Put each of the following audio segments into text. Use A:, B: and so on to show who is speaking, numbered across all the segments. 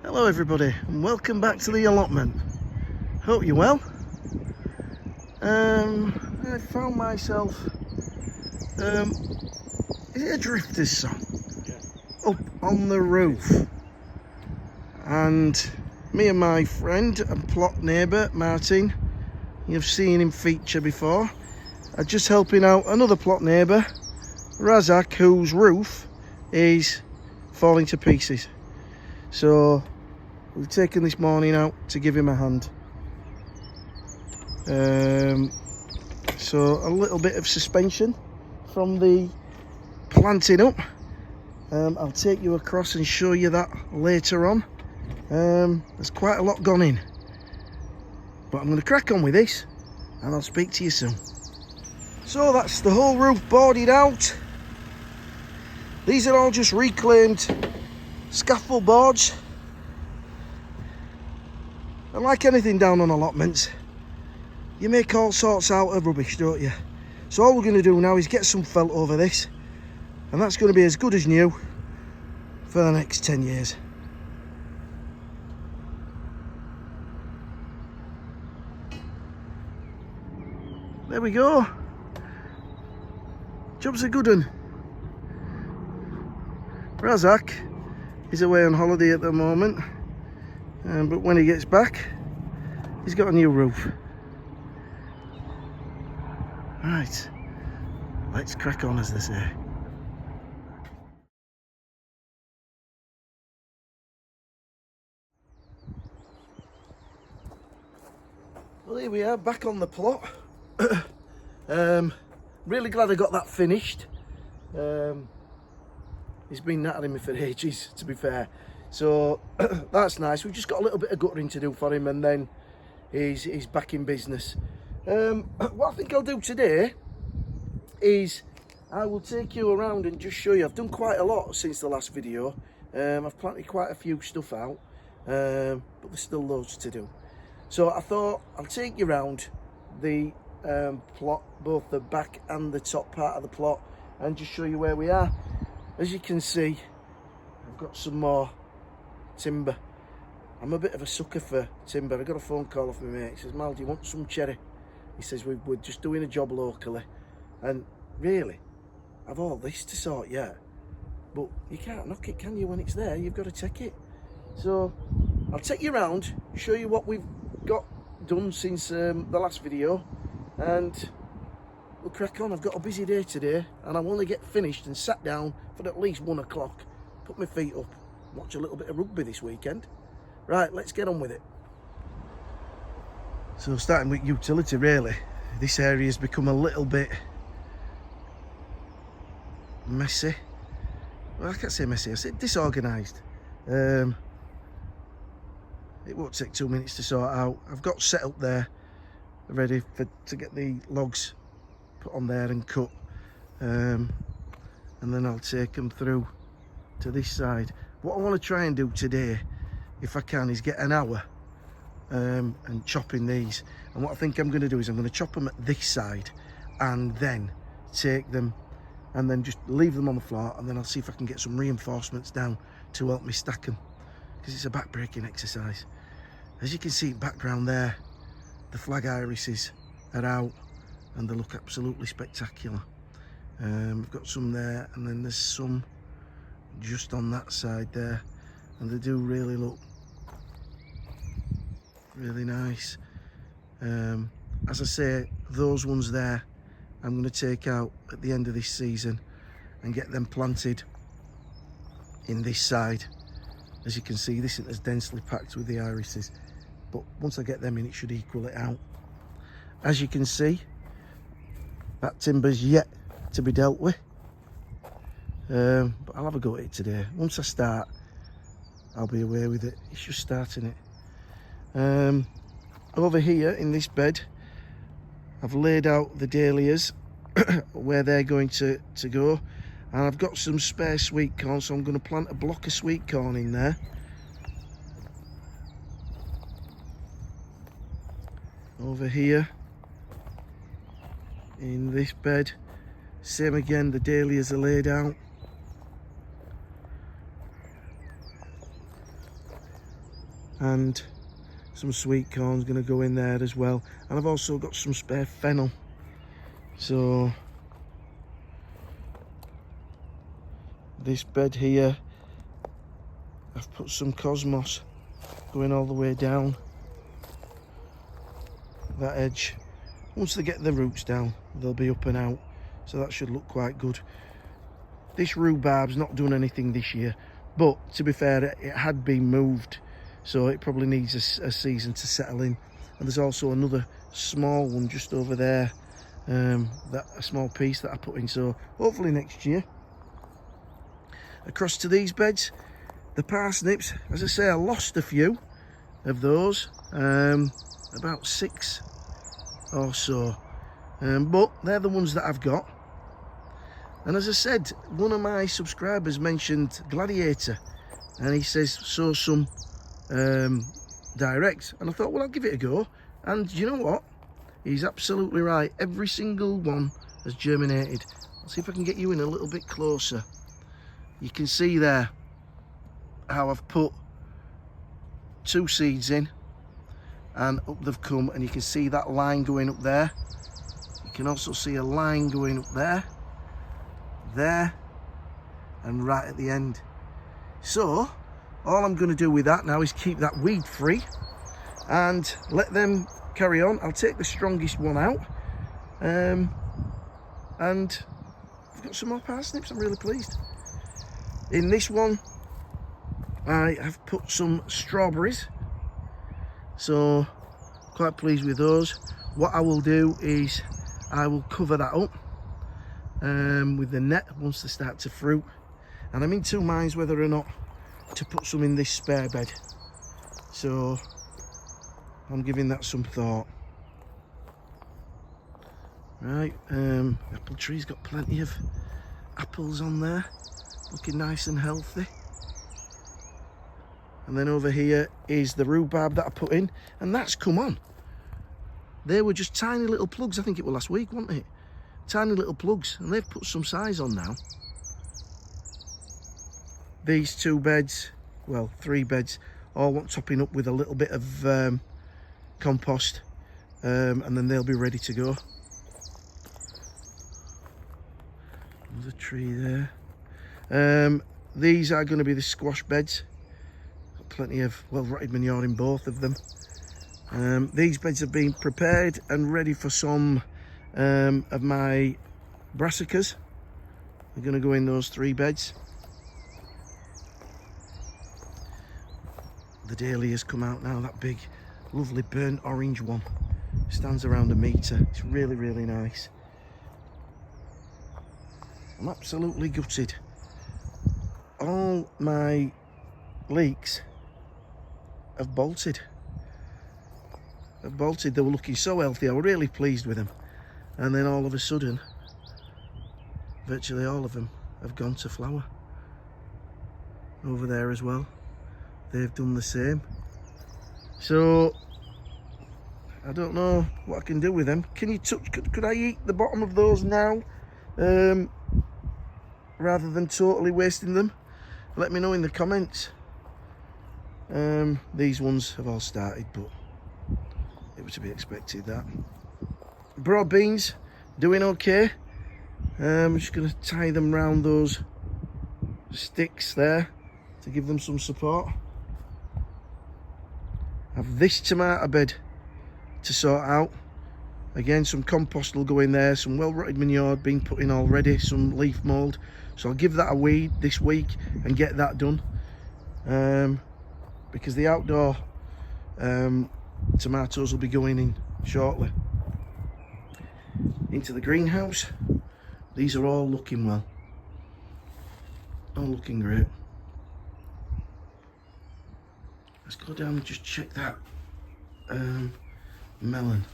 A: Hello everybody and welcome back to the allotment. Hope you're well. I found myself, is it a drifter's song? Yeah. Up on the roof. And me and my friend and plot neighbour, Martin, you've seen him feature before, are just helping out another plot neighbour, Razak, whose roof is falling to pieces. So we've taken this morning out to give him a hand. So a little bit of suspension from the planting up. I'll take you across and show you that later on. There's quite a lot gone in. But I'm going to crack on with this and I'll speak to you soon. So that's the whole roof boarded out. These are all just reclaimed scaffold boards. And like anything down on allotments, you make all sorts out of rubbish, don't you? So all we're going to do now is get some felt over this, and that's going to be as good as new for the next 10 years. There we go. Job's a good one. Razak is away on holiday at the moment. But when he gets back, he's got a new roof. Right, let's crack on, as they say. Well, here we are, back on the plot. Really glad I got that finished. He's been nattering me for ages, to be fair. So that's nice. We've just got a little bit of guttering to do for him, and then he's back in business. What I think I'll do today is I will take you around and just show you. I've done quite a lot since the last video. I've planted quite a few stuff out, but there's still loads to do. So I thought I'll take you around the plot, both the back and the top part of the plot, and just show you where we are. As you can see, I've got some more timber. I'm a bit of a sucker for timber. I got a phone call off my mate. He says, "Mal, do you want some cherry?" He says, we're just doing a job locally, and really, I've all this to sort yet, but you can't knock it, can you? When it's there, you've got to take it. So I'll take you around, show you what we've got done since the last video, and we'll crack on. I've got a busy day today, and I want to get finished and sat down for at least 1 o'clock, put my feet up, watch a little bit of rugby this weekend. Right, let's get on with it. So starting with utility, really, this area has become a little bit messy. Well, I can't say messy, I said disorganised. It won't take 2 minutes to sort out. I've got set up there ready to get the logs put on there and cut, and then I'll take them through to this side. What I want to try and do today, if I can, is get an hour and chopping these. And what I think I'm going to do is I'm going to chop them at this side and then take them and then just leave them on the floor, and then I'll see if I can get some reinforcements down to help me stack them, because it's a back breaking exercise. As you can see in the background there, the flag irises are out and they look absolutely spectacular. We've got some there, and then there's some just on that side there, and they do really look really nice. As I say, those ones there I'm going to take out at the end of this season and get them planted in this side. As you can see, this isn't as densely packed with the irises, but once I get them in, it should equal it out. As you can see, that timber's yet to be dealt with, but I'll have a go at it today. Once I start, I'll be away with it. It's just starting it. Over here in this bed, I've laid out the dahlias where they're going to go, and I've got some spare sweet corn, so I'm going to plant a block of sweet corn in there. Over here in this bed, same again, the dahlias are laid out. and some sweet corn's going to go in there as well. And I've also got some spare fennel. So this bed here, I've put some cosmos going all the way down that edge. Once they get the roots down, they'll be up and out, so that should look quite good. This rhubarb's not done anything this year, but to be fair, it had been moved, so it probably needs a season to settle in. And there's also another small one just over there, a small piece that I put in, so hopefully next year. Across to these beds, the parsnips, as I say, I lost a few of those, about 6 or so, but they're the ones that I've got. And as I said, one of my subscribers mentioned Gladiator, and he says sow some direct, and I thought, well, I'll give it a go. And you know what, he's absolutely right, every single one has germinated. I'll see if I can get you in a little bit closer. You can see there how I've put 2 seeds in and up they've come, and you can see that line going up there. You can also see a line going up there, and right at the end. So all I'm going to do with that now is keep that weed free and let them carry on. I'll take the strongest one out, and I've got some more parsnips. I'm really pleased. In this one I have put some strawberries, so quite pleased with those. What I will do is I will cover that up with the net once they start to fruit, and I'm in 2 minds whether or not to put some in this spare bed, so I'm giving that some thought. Right, apple tree's got plenty of apples on there, looking nice and healthy. And then over here is the rhubarb that I put in, and that's come on. They were just tiny little plugs, I think it was last week, wasn't it? Tiny little plugs, and they've put some size on now. These 2 beds, well, 3 beds, all want topping up with a little bit of compost, and then they'll be ready to go. There's a tree there. These are going to be the squash beds. Got plenty of well-rotted manure in both of them. These beds have been prepared and ready for some of my brassicas. They're going to go in those 3 beds. The dahlias come out now, that big lovely burnt orange one. Stands around a metre. It's really, really nice. I'm absolutely gutted. All my leeks have bolted. They were looking so healthy. I was really pleased with them. And then all of a sudden, virtually all of them have gone to flower. Over there as well, they've done the same. So I don't know what I can do with them. Can you touch, could I eat the bottom of those now, rather than totally wasting them? Let me know in the comments. These ones have all started, but it was to be expected, that. Broad beans doing okay. I'm just going to tie them round those sticks there to give them some support. Have this tomato bed to sort out. Again, some compost will go in there, some well-rotted manure being put in already, some leaf mould. So I'll give that a weed this week and get that done. Because the outdoor tomatoes will be going in shortly. Into the greenhouse. These are all looking well. All looking great. Let's go down and just check that melon.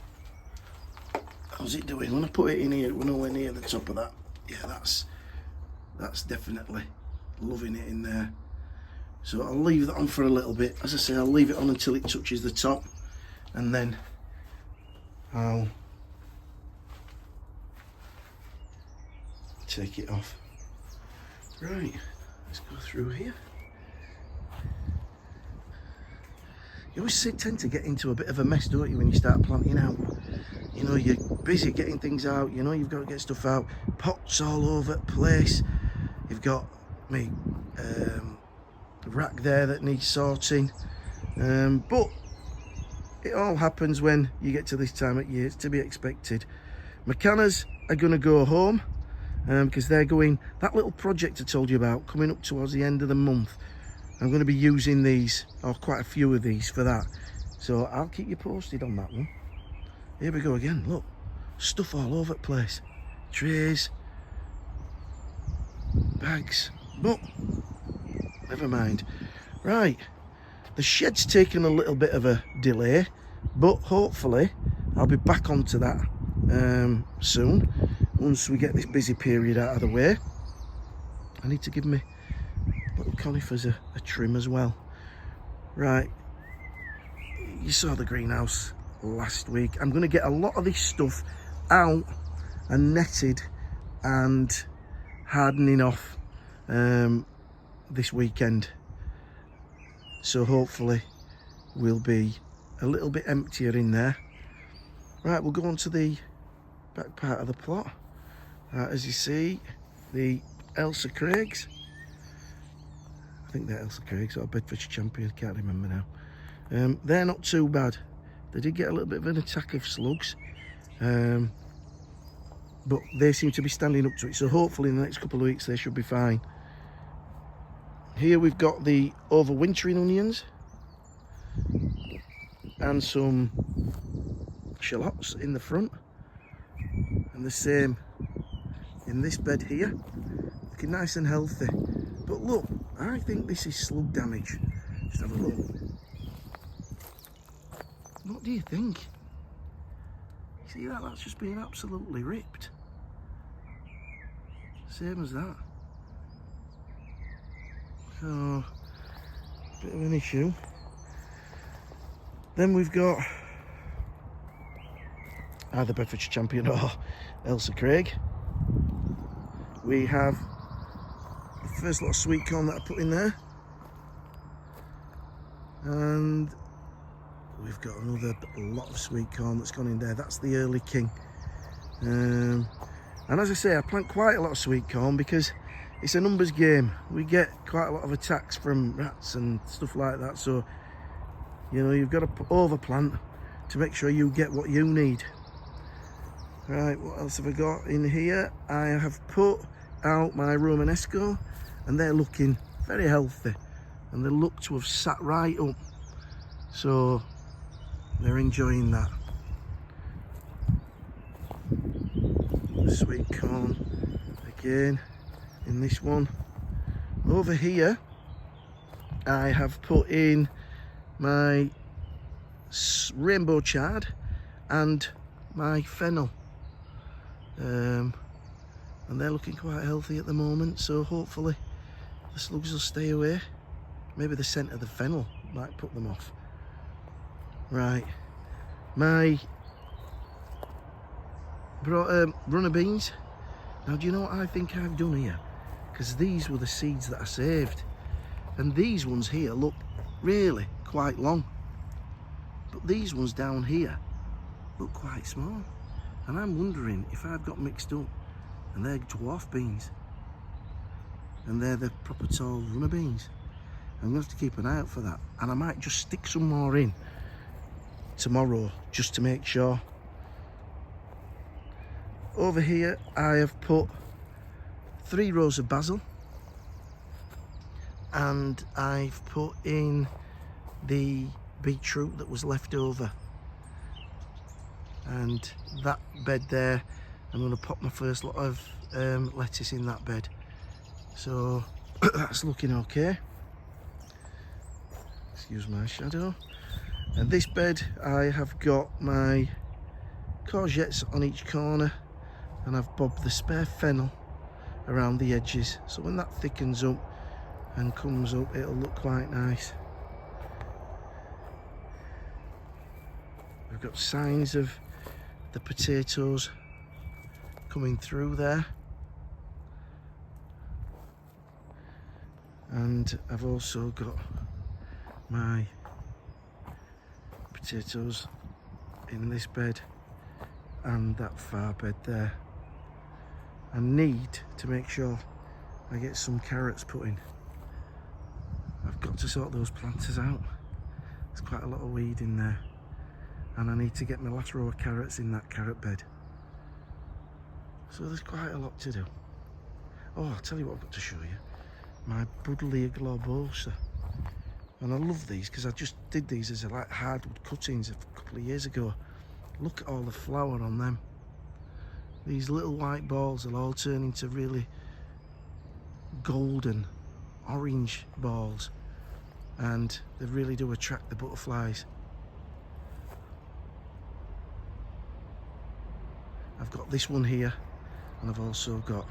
A: How's it doing? When I put it in here, we're nowhere near the top of that. Yeah, that's definitely loving it in there. So I'll leave that on for a little bit. As I say, I'll leave it on until it touches the top, and then I'll take it off. Right, let's go through here. you always tend to get into a bit of a mess, don't you, when you start planting out? You know, you're busy getting things out, you know, you've got to get stuff out, pots all over the place. You've got me rack there that needs sorting, but it all happens when you get to this time of year. It's to be expected. My canners are going to go home because they're going, that little project I told you about coming up towards the end of the month, I'm going to be using these, or quite a few of these for that, so I'll keep you posted on that one. Here we go again, look, stuff all over the place, trays, bags, but never mind. Right, the shed's taken a little bit of a delay, but hopefully I'll be back onto that soon, once we get this busy period out of the way. I need to give me little conifers a trim as well. Right, you saw the greenhouse last week. I'm going to get a lot of this stuff out and netted and hardening off this weekend, so hopefully we'll be a little bit emptier in there. Right, we'll go on to the back part of the plot. As you see, the Elsa Craigs, I think they're Elsa Craigs or Bedfordshire Champion, can't remember now. They're not too bad. They did get a little bit of an attack of slugs, but they seem to be standing up to it, so hopefully in the next couple of weeks they should be fine. Here we've got the overwintering onions and some shallots in the front, and the same in this bed here, looking nice and healthy. But look, I think this is slug damage. Just have a look. What do you think? See that? That's just been absolutely ripped. Same as that. So, bit of an issue. Then we've got either Bedfordshire Champion or Elsa Craig. We have the first lot of sweet corn that I put in there, and we've got another lot of sweet corn that's gone in there. That's the early king. And as I say, I plant quite a lot of sweet corn because it's a numbers game. We get quite a lot of attacks from rats and stuff like that, so you know, you've got to overplant to make sure you get what you need. Right, what else have I got in here? I have put out my Romanesco, and they're looking very healthy, and they look to have sat right up, so they're enjoying that. The sweet corn again in this one. Over here I have put in my rainbow chard and my fennel, and they're looking quite healthy at the moment, so hopefully the slugs will stay away. Maybe the scent of the fennel might put them off. Right, my runner beans. Now, do you know what I think I've done here? Because these were the seeds that I saved, and these ones here look really quite long, but these ones down here look quite small, and I'm wondering if I've got mixed up and they're dwarf beans and they're the proper tall runner beans. I'm going to have to keep an eye out for that, and I might just stick some more in tomorrow just to make sure. Over here I have put 3 rows of basil, and I've put in the beetroot that was left over, and that bed there I'm going to pop my first lot of lettuce in that bed, so that's looking okay. Excuse my shadow. And this bed I have got my courgettes on each corner, and I've bobbed the spare fennel around the edges, so when that thickens up and comes up it'll look quite nice. We've got signs of the potatoes coming through there, and I've also got my potatoes in this bed and that far bed there. I need to make sure I get some carrots put in. I've got to sort those planters out. There's quite a lot of weed in there. And I need to get my last row of carrots in that carrot bed. So there's quite a lot to do. Oh, I'll tell you what I've got to show you. My Buddleia globosa. And I love these because I just did these as like hardwood cuttings a couple of years ago. Look at all the flower on them. These little white balls will all turn into really golden orange balls, and they really do attract the butterflies. I've got this one here, and I've also got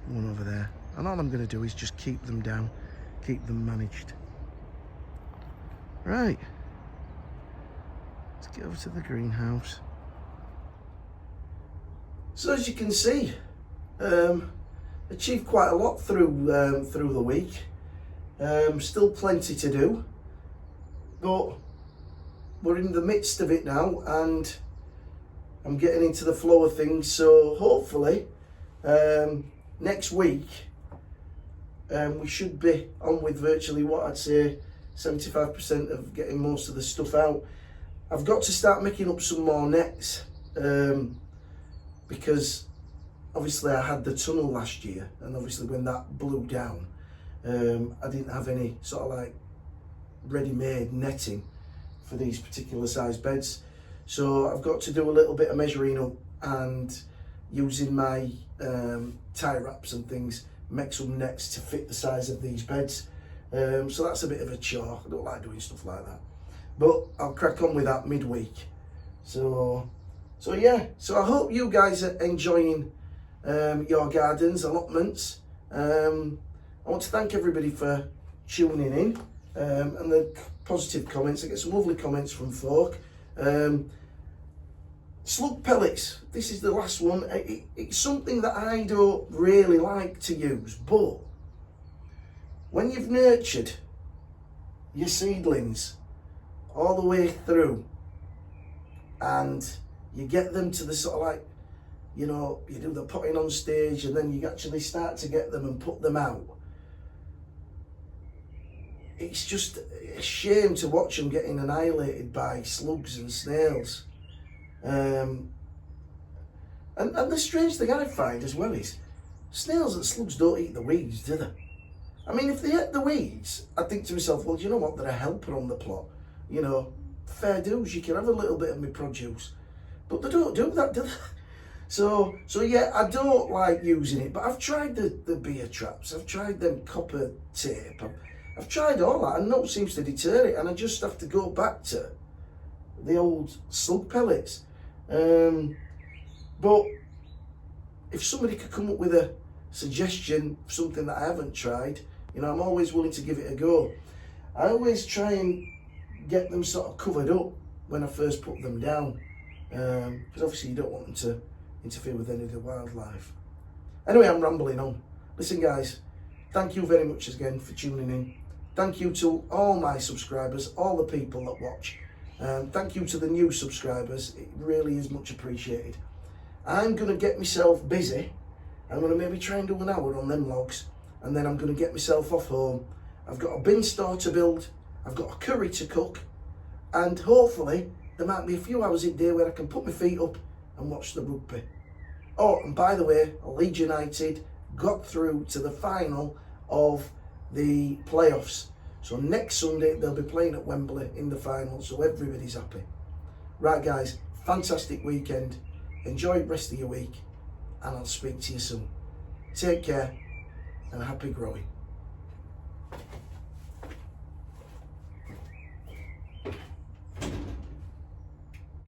A: one over there, and all I'm going to do is just keep them down, keep them managed. Right, let's get over to the greenhouse. So as you can see, achieved quite a lot through the week. Still plenty to do, but we're in the midst of it now, and I'm getting into the flow of things. So hopefully next week we should be on with virtually what I'd say 75% of getting most of the stuff out. I've got to start making up some more nets, because obviously I had the tunnel last year, and obviously when that blew down, I didn't have any sort of like ready-made netting for these particular size beds. So I've got to do a little bit of measuring up and using my tie wraps and things, make some nets to fit the size of these beds. So that's a bit of a chore. I don't like doing stuff like that, but I'll crack on with that midweek. So yeah, so I hope you guys are enjoying your gardens, allotments. I want to thank everybody for tuning in, and the positive comments. I get some lovely comments from folk. Slug pellets, this is the last one. It's something that I don't really like to use, but when you've nurtured your seedlings all the way through, and you get them to the sort of like, you know, you do the potting on stage, and then you actually start to get them and put them out. It's just a shame to watch them getting annihilated by slugs and snails. And the strange thing I find as well is snails and slugs don't eat the weeds, do they? I mean, if they ate the weeds, I think to myself, well, do you know what? They're a helper on the plot. You know, fair dues, you can have a little bit of my produce. But they don't do that, do they? So yeah, I don't like using it, but I've tried the beer traps, I've tried them copper tape, I've tried all that, and no seems to deter it, and I just have to go back to the old slug pellets. But if somebody could come up with a suggestion, something that I haven't tried, you know, I'm always willing to give it a go. I always try and get them sort of covered up when I first put them down, because obviously you don't want them to interfere with any of the wildlife. Anyway, I'm rambling on. Listen guys, thank you very much again for tuning in. Thank you to all my subscribers, all the people that watch. Thank you to the new subscribers, it really is much appreciated. I'm going to get myself busy. I'm going to maybe try and do an hour on them logs, and then I'm going to get myself off home. I've got a bin store to build, I've got a curry to cook, and hopefully there might be a few hours a day where I can put my feet up and watch the rugby. Oh, and by the way, Leeds United got through to the final of the playoffs. So next Sunday they'll be playing at Wembley in the final, so everybody's happy. Right guys, fantastic weekend. Enjoy the rest of your week, and I'll speak to you soon. Take care and happy growing.